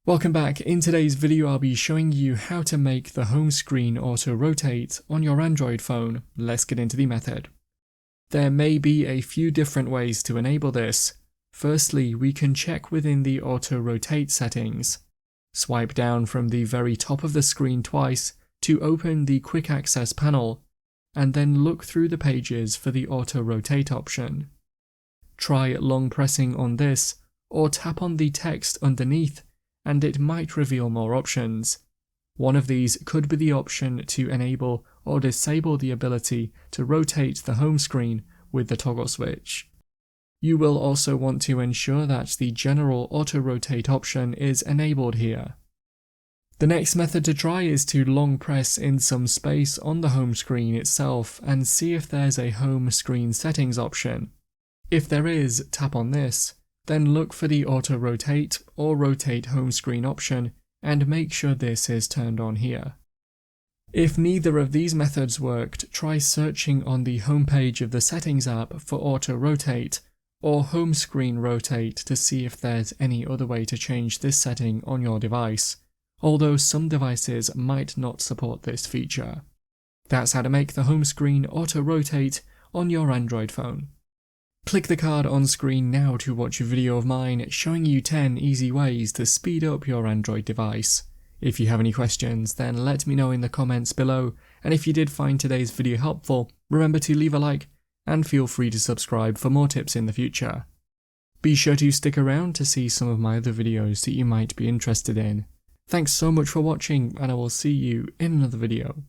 Welcome back. In today's video I'll be showing you how to make the home screen auto-rotate on your Android phone. Let's get into the method. There may be a few different ways to enable this. Firstly, we can check within the auto-rotate settings. Swipe down from the very top of the screen twice to open the quick access panel, and then look through the pages for the auto-rotate option. Try long pressing on this, or tap on the text underneath, and it might reveal more options. One of these could be the option to enable or disable the ability to rotate the home screen with the toggle switch. You will also want to ensure that the general auto-rotate option is enabled here. The next method to try is to long press in some space on the home screen itself and see if there's a home screen settings option. If there is, tap on this. Then look for the auto-rotate or rotate home screen option and make sure this is turned on here. If neither of these methods worked, try searching on the homepage of the settings app for auto-rotate or home screen rotate to see if there's any other way to change this setting on your device, although some devices might not support this feature. That's how to make the home screen auto-rotate on your Android phone. Click the card on screen now to watch a video of mine showing you 10 easy ways to speed up your Android device. If you have any questions, then let me know in the comments below, and if you did find today's video helpful, remember to leave a like and feel free to subscribe for more tips in the future. Be sure to stick around to see some of my other videos that you might be interested in. Thanks so much for watching, and I will see you in another video.